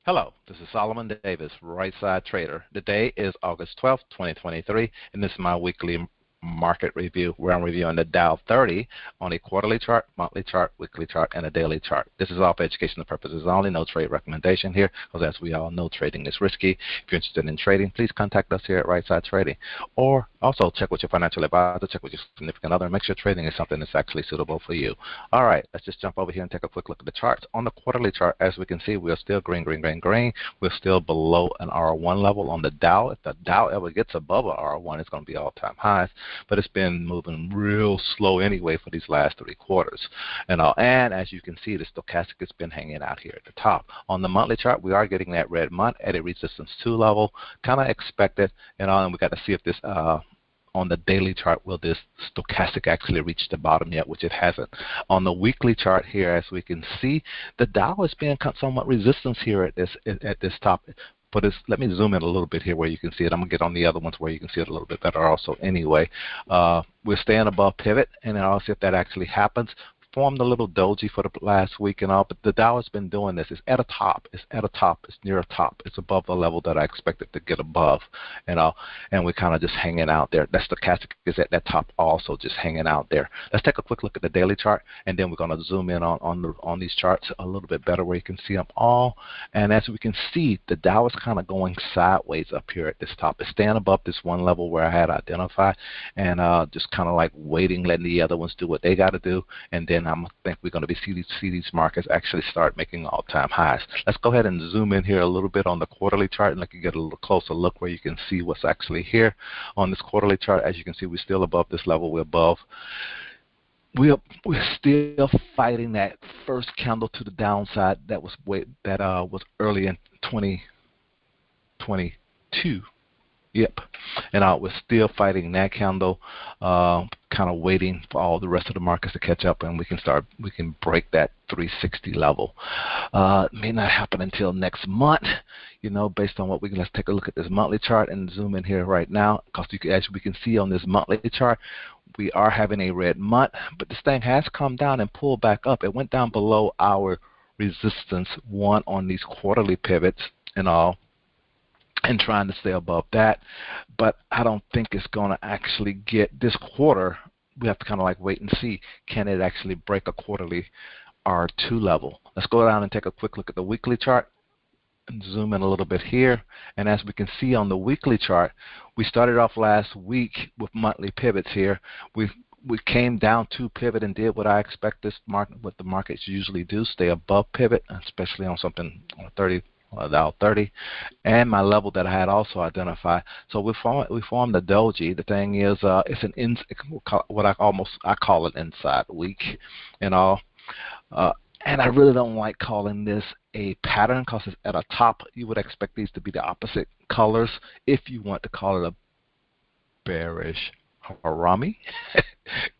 Hello, this is Solomon Davis, Right Side Trader. Today is August 12th, 2023, and this is my weekly market review where I'm reviewing the Dow 30 on a quarterly chart, monthly chart, weekly chart, and a daily chart. This is all for educational purposes only, no trade recommendation here, because as we all know, trading is risky. If you're interested in trading, please contact us here at Right Side Trading. Or also check with your financial advisor, check with your significant other, and make sure trading is something that's actually suitable for you. All right, let's just jump over here and take a quick look at the charts. On the quarterly chart, as we can see, we're still green. We're still below an R1 level on the Dow. If the Dow ever gets above an R1, it's going to be all-time highs. But it's been moving real slow anyway for these last 3 quarters. And as you can see, the stochastic has been hanging out here at the top. On the monthly chart, we are getting that red month at a resistance 2 level, kind of expected. And we got to see if this on the daily chart, will this stochastic actually reach the bottom yet, which it hasn't. On the weekly chart here, as we can see, the Dow is being somewhat resistance here at this top. Let me zoom in a little bit here where you can see it. I'm going to get on the other ones where you can see it a little bit better also anyway. We're staying above pivot, and I'll see if that actually happens. Formed a little doji for the last week and all, but the Dow has been doing this. It's at a top. It's at a top. It's near a top. It's above the level that I expected to get above, and we're kind of just hanging out there. That stochastic is at that top also, just hanging out there. Let's take a quick look at the daily chart, and then we're going to zoom in on these charts a little bit better where you can see them all. And as we can see, the Dow is kind of going sideways up here at this top. It's staying above this one level where I had identified, and just kind of like waiting, letting the other ones do what they got to do, and then I think we're going to see these markets actually start making all-time highs. Let's go ahead and zoom in here a little bit on the quarterly chart, and let you get a little closer look where you can see what's actually here on this quarterly chart. As you can see, we're still above this level. We're above. We're still fighting that first candle to the downside that was early in 2022. Yep, and we're still fighting that candle, kind of waiting for all the rest of the markets to catch up, and we can break that 360 level. It may not happen until next month, based on what let's take a look at this monthly chart and zoom in here right now, because as we can see on this monthly chart, we are having a red month, but this thing has come down and pulled back up. It went down below our resistance 1 on these quarterly pivots and trying to stay above that, but I don't think it's going to actually get this quarter. We have to kind of like wait and see, can it actually break a quarterly R2 level. Let's go down and take a quick look at the weekly chart and zoom in a little bit here. And as we can see on the weekly chart, we started off last week with monthly pivots here. We came down to pivot and did what I expect what the markets usually do, stay above pivot, especially on something on 30. Dow 30, and my level that I had also identified. So we formed the doji. The thing is, it's I call it inside week, and I really don't like calling this a pattern because it's at a top. You would expect these to be the opposite colors if you want to call it a bearish harami.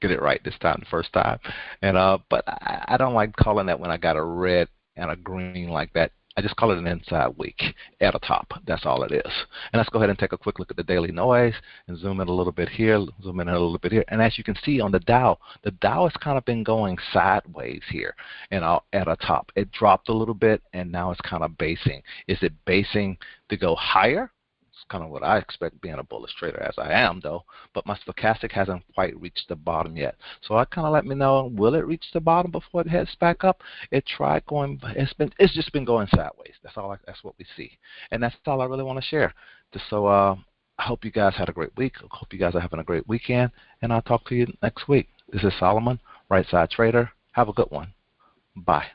Get it right this time, the first time, and but I don't like calling that when I got a red and a green like that. I just call it an inside week at a top. That's all it is. And let's go ahead and take a quick look at the daily noise and zoom in a little bit here, zoom in a little bit here. And as you can see on the Dow has kind of been going sideways here, at a top. It dropped a little bit, and now it's kind of basing. Is it basing to go higher? It's kind of what I expect being a bullish trader, as I am though, but my stochastic hasn't quite reached the bottom yet. So that kind of let me know, will it reach the bottom before it heads back up? It tried going, it's just been going sideways. That's what we see, and that's all I really want to share. Just so I hope you guys had a great week. I hope you guys are having a great weekend, and I'll talk to you next week. This is Solomon, Right Side Trader. Have a good one. Bye.